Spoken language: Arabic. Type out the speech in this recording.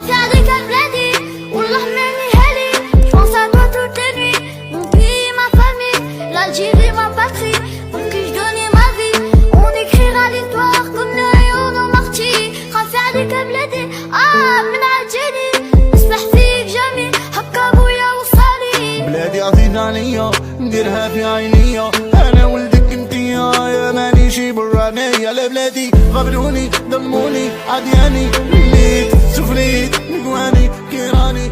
خافي عليك بلادي والله ماني هالي. Je pense à toi toutes les nuits, mon pays, ma famille, l'Algérie, ma patrie, pour qui je donnais ma vie. On écrira l'histoire comme le héros nos martyrs. خافي عليك بلادي من عجيني، نسبح فيك جميع هكا ابويا وصالي. بلادي عزيزة عليا نديرها في عينيا، انا ولدك انتيا يا ماني شي برانية. لبلادي غبروني ظلموني عدياني، مليت سفليت نقواني كيراني